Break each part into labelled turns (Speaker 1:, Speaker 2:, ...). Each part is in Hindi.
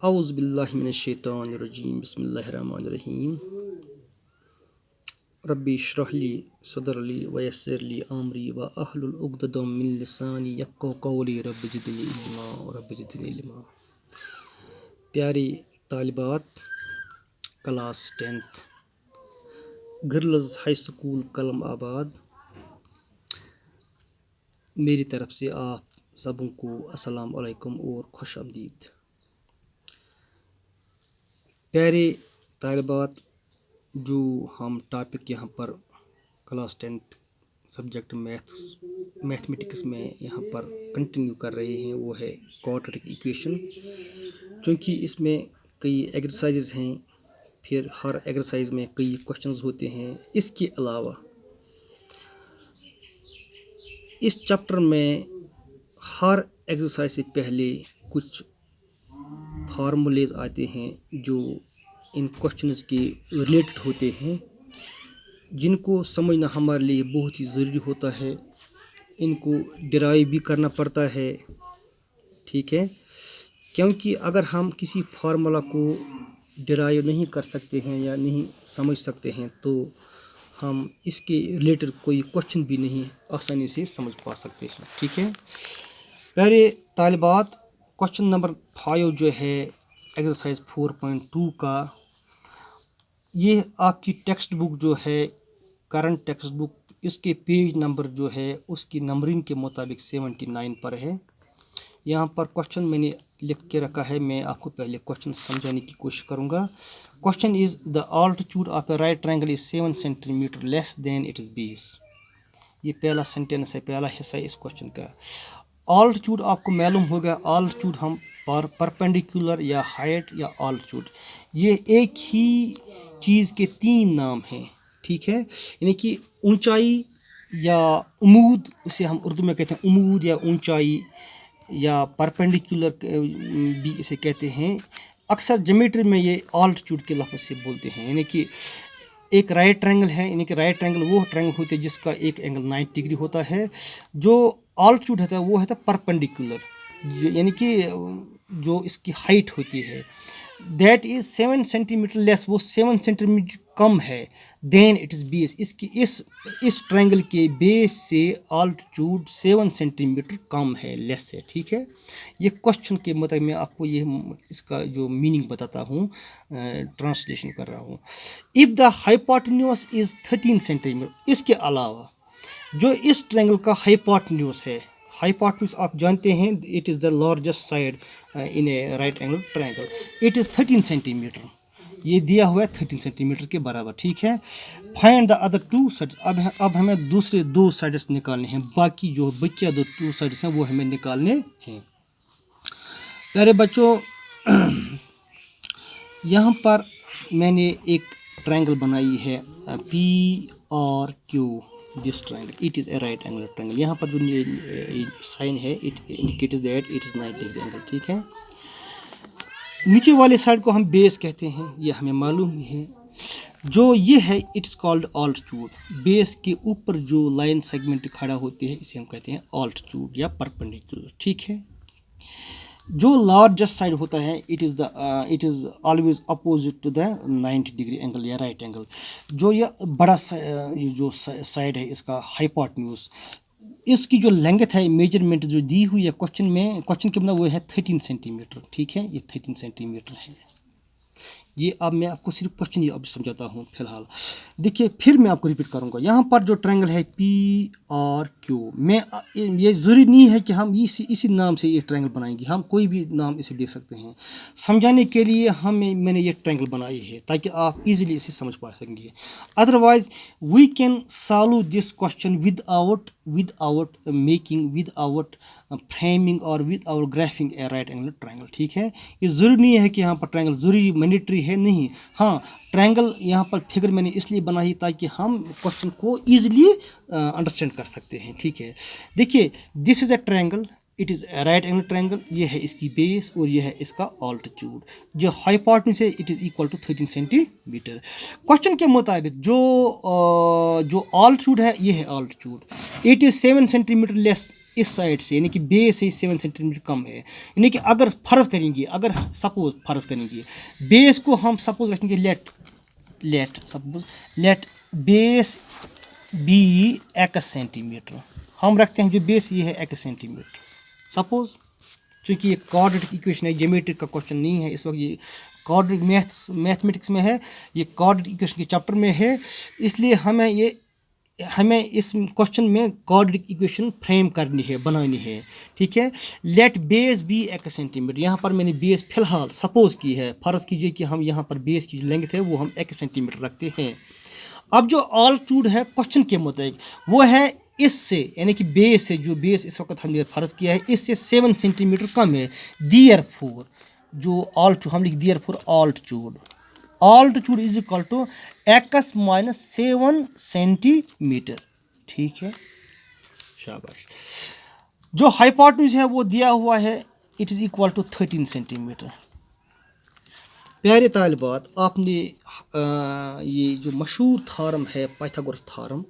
Speaker 1: औज़ु बिल्लाहि मिनश्शैतानिर्रजीम बिस्मिल्लाहिर्रहमानिर्रहीम रब्बि इश्रह ली सदरी व यस्सिर ली अमरी व अहलुल उक़दतम मिन लिसानी यफ़क़हू क़ौली रब्बि ज़िदनी इल्मा। प्यारी तालिबात, class 10th girls high school Kalamabad, मेरी तरफ से आप सबों को अस्सलाम वालेकुम और खुश आमदीद। प्यारे तालिबात, जो हम टॉपिक यहाँ पर क्लास 10th सब्जेक्ट मैथमेटिक्स में यहाँ पर कंटिन्यू कर रहे हैं वो है क्वाड्रेटिक इक्वेशन। चूँकि इसमें कई एक्सरसाइजेज हैं, फिर हर एक्सरसाइज में कई क्वेश्चंस होते हैं। इसके अलावा इस चैप्टर में हर एक्सरसाइज से पहले कुछ फार्मूलेज आते हैं जो इन क्वेश्चंस के रिलेटेड होते हैं, जिनको समझना हमारे लिए बहुत ही ज़रूरी होता है। इनको डिराइव भी करना पड़ता है, ठीक है, क्योंकि अगर हम किसी फार्मूला को डिराइव नहीं कर सकते हैं या नहीं समझ सकते हैं तो हम इसके रिलेटेड कोई क्वेश्चन भी नहीं आसानी से समझ पा सकते हैं, ठीक है। प्यारे तालिबात, क्वेश्चन नंबर 5 जो है एक्सरसाइज 4.2 का, ये आपकी टेक्स्ट बुक जो है करंट टेक्स्ट बुक, इसके पेज नंबर जो है उसकी नंबरिंग के मुताबिक 79 पर है। यहाँ पर क्वेश्चन मैंने लिख के रखा है, मैं आपको पहले क्वेश्चन समझाने की कोशिश करूँगा। Question is the altitude of A right triangle is 7 centimetre less than it is base. ये पहला सेंटेंस है, पहला हिस्सा है इस क्वेश्चन का। ऑल्टीट्यूड आपको मालूम होगा, ऑल्टीट्यूड हम परपेंडिकुलर या हाइट या ऑल्टीट्यूड, ये एक ही चीज़ के 3 नाम हैं, ठीक है। यानी कि ऊंचाई या उमूद, उसे हम उर्दू में कहते हैं उमूद या ऊंचाई, या परपेंडिकुलर भी इसे कहते हैं। अक्सर ज्योमेट्री में ये ऑल्टीट्यूड के लफ्ज़ से बोलते हैं। यानी कि एक राइट ट्रायंगल है, यानी कि राइट ट्रायंगल वो ट्रायंगल होते हैं जिसका एक एंगल 90 डिग्री होता है। जो ऑल्टीट्यूड होता है वो होता है परपेंडिकुलर, यानी कि जो इसकी हाइट होती है दैट इज़ 7 सेंटीमीटर लेस, वो 7 सेंटीमीटर कम है देन इट इज़ बेस, इसकी इस ट्रायंगल के बेस से ऑल्टीट्यूड 7 सेंटीमीटर कम है, लेस है, ठीक है। ये क्वेश्चन के मतलब मैं आपको ये इसका जो मीनिंग बताता हूँ, ट्रांसलेशन कर रहा हूँ। If the hypotenuse is 13 centimetre, इसके अलावा जो इस ट्रायंगल का हाइपोटेन्यूज है, हाइपोटेन्यूज आप जानते हैं it is the largest side in A right angle triangle, it is 13 centimetre, ये दिया हुआ है 13 सेंटीमीटर के बराबर, ठीक है। फाइंड द अदर 2 साइड्स, अब हमें दूसरे 2 साइड्स निकालने हैं, बाकी जो बच्चे 2 साइड्स हैं वो हमें निकालने हैं। प्यारे बच्चों, यहाँ पर मैंने एक ट्रायंगल बनाई है पी और Q, this triangle it is a right angle triangle. यहाँ पर जो साइन है it indicates that it is 90 degree angle, ठीक है। नीचे वाले साइड को हम बेस कहते हैं, ये हमें मालूम ही है। जो ये है इट्स कॉल्ड ऑल्टीट्यूड, बेस के ऊपर जो लाइन सेगमेंट खड़ा होती है इसे हम कहते हैं ऑल्टीट्यूड या परपेंडिकुलर, ठीक है। जो लार्जेस्ट साइड होता है it is always opposite to the 90 degree angle या राइट एंगल। जो ये बड़ा जो साइड है इसका हाइपोटेन्यूज, इसकी जो लेंथ है मेजरमेंट जो दी हुई है क्वेश्चन में, क्वेश्चन के मतलब वो है 13 सेंटीमीटर, ठीक है, ये 13 सेंटीमीटर है। ये अब मैं आपको सिर्फ क्वेश्चन ही अब समझाता हूँ फिलहाल। देखिए फिर मैं आपको रिपीट करूँगा, यहाँ पर जो ट्रायंगल है पी और क्यू, मैं ये ज़रूरी नहीं है कि हम इसी नाम से ये ट्रायंगल बनाएंगे, हम कोई भी नाम इसे दे सकते हैं। समझाने के लिए मैंने ये ट्रायंगल बनाई है ताकि आप इजीली इसे समझ पा सकेंगे। Otherwise we can solve this question without making, without framing और without graphing a right angle triangle, ठीक है। ये ज़रूरी नहीं है कि यहाँ पर ट्रायंगल ज़रूरी मैंडेटरी है, नहीं। हाँ, ट्रायंगल यहाँ पर फिगर मैंने इसलिए बनाई ताकि हम क्वेश्चन को ईजिली अंडरस्टैंड कर सकते हैं, ठीक है। देखिए this is a triangle, it is right angle triangle, ये है इसकी बेस और ये है इसका ऑल्टीट्यूड। जो हाइपोटेन्यूज है it is equal to 13 centimetre. Question के मुताबिक जो ऑल्टीट्यूड है ये है altitude, it is 7 centimetre less इस साइड से यानी कि बेस से 7 सेंटीमीटर कम है, यानी कि अगर फ़र्ज़ करेंगे, अगर सपोज फ़र्ज़ करेंगे बेस को हम सपोज रखेंगे let base be x centimetre, हम रखते हैं जो बेस ये है x सेंटीमीटर सपोज। चूँकि ये क्वाड्रेटिक इक्वेशन है, ज्योमेट्रिक का क्वेश्चन नहीं है इस वक्त, ये क्वाड्रेटिक मैथमेटिक्स में है, ये क्वाड्रेटिक इक्वेशन के चैप्टर में है, इसलिए हमें इस क्वेश्चन में क्वाड्रेटिक इक्वेशन फ्रेम करनी है, बनानी है, ठीक है। Let base be x centimetre, यहाँ पर मैंने बेस फिलहाल सपोज की है, फ़र्ज़ कीजिए कि हम यहाँ पर बेस की लेंथ है वो हम x सेंटीमीटर रखते हैं। अब जो ऑल्टीट्यूड है क्वेश्चन के मुताबिक वो है इससे, यानी कि बेस से, जो बेस इस वक्त हमने फ़र्ज़ किया है इससे 7 सेंटीमीटर कम है, देयरफॉर जो ऑल्टीट्यूड हम लिख therefore altitude is equal to x minus 7 centimetre, ठीक है, शाबाश। जो हाइपोटेन्यूज है वो दिया हुआ है, it is equal to 13 centimetre. प्यारे तालिबात, आपने ये जो मशहूर थ्योरम है पाइथागोरस थ्योरम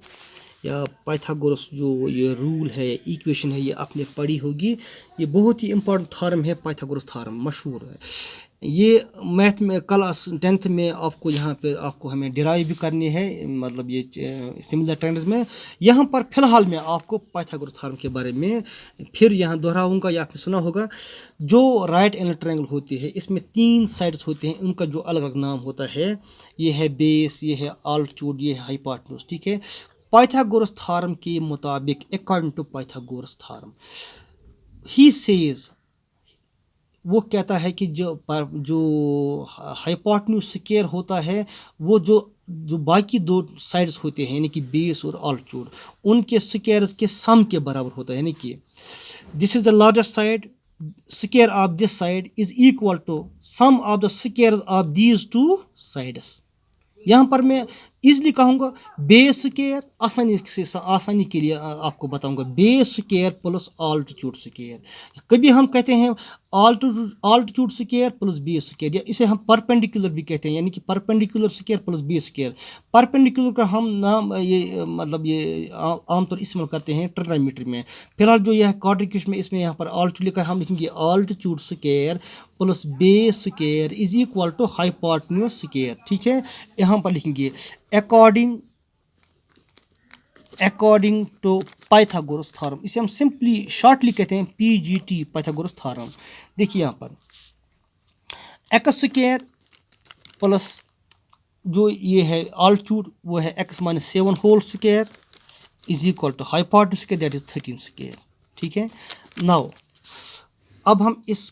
Speaker 1: या पाइथागोरस जो ये रूल है, इक्वेशन है, ये आपने पढ़ी होगी। ये बहुत ही इंपॉर्टेंट थ्योरम है, पाइथागोरस थ्योरम मशहूर है। ये मैथ में क्लास 10th में आपको यहाँ पर आपको हमें डिराइव भी करनी है, मतलब ये सिमिलर ट्रेंड्स में। यहाँ पर फिलहाल मैं आपको पाइथागोरस थ्योरम के बारे में फिर यहाँ दोहराऊँगा, या आपने सुना होगा। जो राइट एंगल ट्रायंगल होती है इसमें 3 साइड्स होते हैं, उनका जो अलग अलग नाम होता है, ये है बेस, ये है ऑल्टीट्यूड, ये है हाइपोटेन्यूज, ठीक है। पाइथागोरस थ्योरम के मुताबिक, according to Pythagoras theorem, he says, वो कहता है कि जो हाइपोटेन्यूज स्क्वायर होता है वो जो बाकी 2 साइड्स होते हैं यानी कि बेस और ऑल्टीट्यूड, उनके स्क्वायर्स के सम के बराबर होता है, यानी कि this is the largest side, square of this side is equal to sum of the squares of these 2 sides. यहाँ पर मैं इजली कहूँगा बेस स्क्वायर, आसानी के लिए आपको बताऊँगा base square plus altitude square. कभी हम कहते हैं altitude square plus base square, या इसे हम परपेंडिकुलर भी कहते हैं, यानी कि perpendicular square plus base square. Perpendicular का हम नाम ये मतलब ये आमतौर इस्तेमाल करते हैं ट्रिग्नोमेट्री में। फिलहाल जो यह क्वाड्रेटिक में इसमें यहाँ पर ऑल्टीट्यूड लिखा है, हम लिखेंगे altitude square plus base square is equal to hypotenuse square, ठीक है। यहाँ पर लिखेंगे अकॉर्डिंग टू पाइथागोरस थ्योरम, इसे हम सिंपली शॉर्टली कहते हैं PGT, पाइथागोरस थ्योरम। देखिए यहाँ पर एक्स स्क्वायर प्लस जो ये है ऑल्टीट्यूड वो है x minus 7 whole square is equal to hypotenuse square that is 13 square, ठीक है। नाउ अब हम इस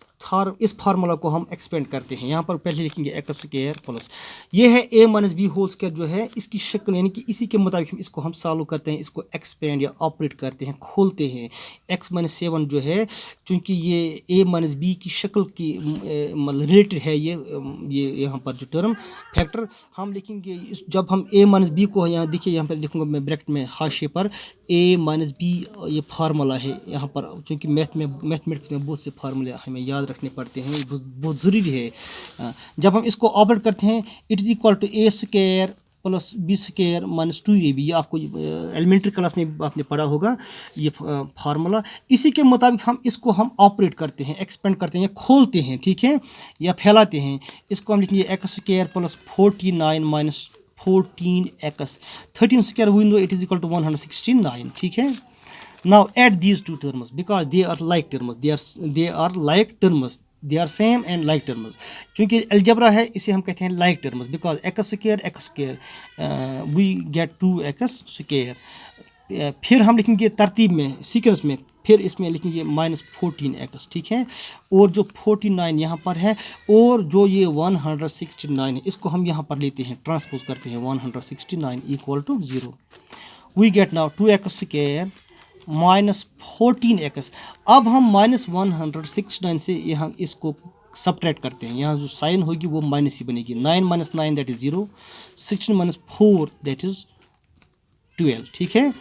Speaker 1: फार्मूला को हम एक्सपेंड करते हैं। यहाँ पर पहले लिखेंगे एक्स स्क्वायर प्लस ये है a minus b whole square, जो है इसकी शक्ल, यानी कि इसी के मुताबिक हम इसको सॉल्व करते हैं, इसको एक्सपेंड या ऑपरेट करते हैं, खोलते हैं। x माइनस 7 जो है, चूँकि ये a माइनस बी की शक्ल की मतलब रिलेटेड है, ये यहाँ पर जो टर्म फैक्टर हम लिखेंगे, जब हम a माइनस बी को यहाँ देखिए, यहाँ पर लिखूँगा मैं ब्रैकेट में हाशिए पर a माइनस बी, ये फार्मूला है यहाँ पर, चूँकि मैथमेटिक्स में बहुत से फार्मूले हमें याद रखने पड़ते हैं, बहुत ज़रूरी है। जब हम इसको ऑपरेट करते हैं, it is equal to a square plus b square minus 2ab, ये आपको एलिमेंट्री क्लास में आपने पढ़ा होगा ये फार्मूला। इसी के मुताबिक हम ऑपरेट करते हैं, एक्सपेंड करते हैं, खोलते हैं, ठीक है, या फैलाते हैं। इसको हम लिखेंगे x square plus 49 minus 14x, 13 square विंडो इट इज इक्वल टू 169, ठीक है। Now add these two terms because they are like terms, they are like terms, they are same and like terms। चूँकि अलजेब्रा है इसे हम कहते हैं like terms, because x square we get 2x square। फिर हम लिखेंगे तरतीब में, सीक्वेंस में, फिर इसमें लिखेंगे माइनस 14x, ठीक है। और जो 49 यहाँ पर है और जो ये 169 है, इसको हम यहाँ पर लेते हैं, ट्रांसपोज करते हैं 169 equal to 0। We get now 2x square minus 14x। अब हम माइनस 169 से यहाँ इसको सब्ट्रैक्ट करते हैं, यहाँ जो साइन होगी वो माइनस ही बनेगी। 9 minus 9 that is 0, 16 minus 4 that is 12, ठीक है।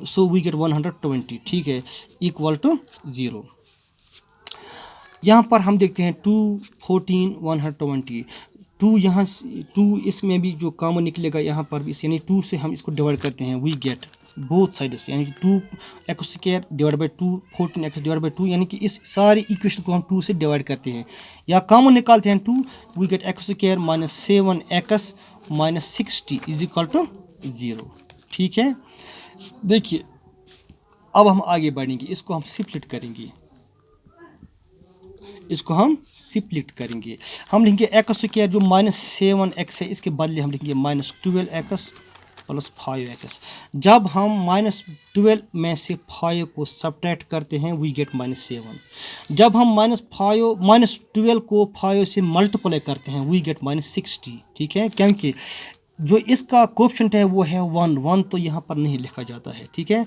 Speaker 1: सो वी गेट 120, ठीक है, इक्वल टू 0। यहाँ पर हम देखते हैं 2, 14, 120, 2 यहाँ 2 इसमें भी जो कॉमन निकलेगा यहाँ पर भी, यानी 2 से हम इसको डिवाइड करते हैं, वी गेट बोथ साइड्स, यानी कि 2x² divide by 2, 14x divide by 2, यानी कि इस सारी इक्वेशन को हम 2 से डिवाइड करते हैं या कॉमन निकालते हैं 2, we get x² minus 7x minus 60 is equal to 0। ठीक है, देखिए अब हम आगे बढ़ेंगे, इसको हम सिप्लिट करेंगे, हम लिखेंगे x² जो माइनस 7x है, इसके बदले हम लिखेंगे माइनस 12x प्लस 5x। जब हम माइनस 12 में से 5 को सब्ट्रैक्ट करते हैं वी गेट माइनस 7। जब हम माइनस 12 को 5 से मल्टीप्लाई करते हैं वी गेट माइनस 60। ठीक है, क्योंकि जो इसका कोएफिशिएंट है वो है 1 तो यहाँ पर नहीं लिखा जाता है। ठीक है,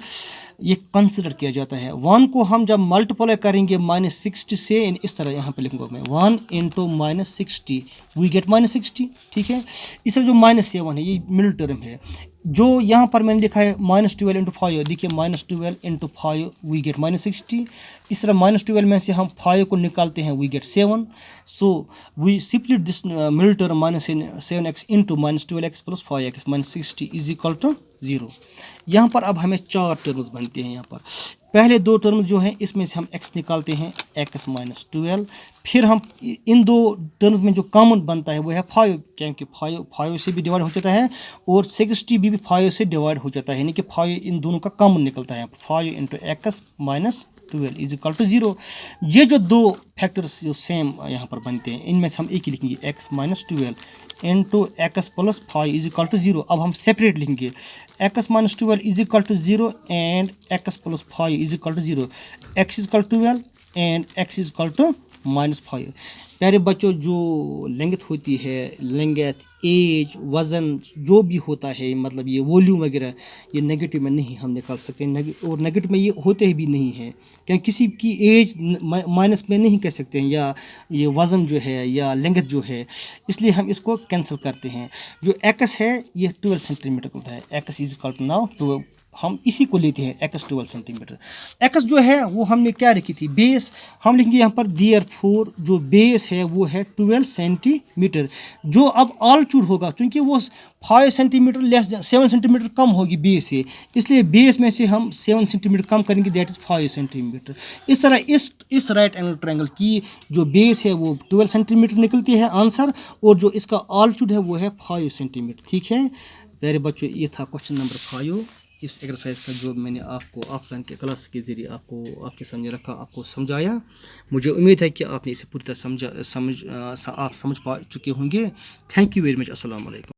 Speaker 1: ये कंसिडर किया जाता है। 1 को हम जब मल्टीप्लाई करेंगे माइनस 60 से, इस तरह यहाँ पे लिखूंगा मैं 1 into minus 60 we get minus 60। ठीक है, इसमें जो माइनस 7 है ये मिडिल टर्म है। जो यहाँ पर मैंने लिखा है माइनस 12 इंटू 5, देखिए minus 12 into 5 we get minus 60। इस तरह माइनस 12 में से हम 5 को निकालते हैं we get 7। So we split this middle term minus 7x into minus 12x plus 5x minus 60 is equal to 0। यहाँ पर अब हमें 4 टर्म्स बनते हैं। यहाँ पर पहले 2 टर्म्स जो हैं इसमें से हम x निकालते हैं x माइनस 12, फिर हम इन 2 टर्म्स में जो कॉमन बनता है वो है 5, क्योंकि 5 से भी डिवाइड हो जाता है और 60 भी 5 से डिवाइड हो जाता है, यानी कि 5 इन दोनों का कॉमन निकलता है। 5 into x minus 12 is equal to 0। ये जो 2 फैक्टर्स जो सेम यहाँ पर बनते हैं इनमें से हम एक ही लिखेंगे x minus 12 into x plus 5 is equal to 0। अब हम सेपरेट लिखेंगे x minus 12 is equal to 0 and x plus 5 is equal to 0। x is equal to 12 and x is equal to minus 5। प्यारे बच्चों, जो लेंथ होती है, लेंथ, एज, वज़न जो भी होता है, मतलब ये वॉल्यूम वगैरह, ये नेगेटिव में नहीं हम निकाल सकते, और नेगेटिव में ये होते भी नहीं हैं, क्योंकि किसी की एज माइनस में नहीं कह सकते हैं, या ये वज़न जो है या लेंथ जो है, इसलिए हम इसको कैंसिल करते हैं। जो x है ये 12 सेंटीमीटर होता है, x is equal to now 12, हम इसी को लेते हैं x 12 सेंटीमीटर। x जो है वो हमने क्या रखी थी, बेस, हम लिखेंगे यहाँ पर देयरफॉर जो बेस है वो है 12 सेंटीमीटर, जो अब ऑल्टीट्यूड होगा, क्योंकि वो 5 सेंटीमीटर लेस 7 सेंटीमीटर कम होगी बेस से, इसलिए बेस में से हम 7 सेंटीमीटर कम करेंगे, दैट इज़ 5 सेंटीमीटर। इस तरह इस राइट एंगल ट्रायंगल की जो बेस है वो 12 सेंटीमीटर निकलती है आंसर, और जो इसका ऑल्टीट्यूड है वो है 5 सेंटीमीटर। ठीक है प्यारे बच्चों, ये था क्वेश्चन नंबर 5 इस एक्सरसाइज का, जो मैंने आपको ऑफलाइन के क्लास के ज़रिए आपको आपके सामने रखा, आपको समझाया। मुझे उम्मीद है कि आपने इसे पूरी तरह आप समझ पा चुके होंगे। Thank you very much. अस्सलाम वालेकुम।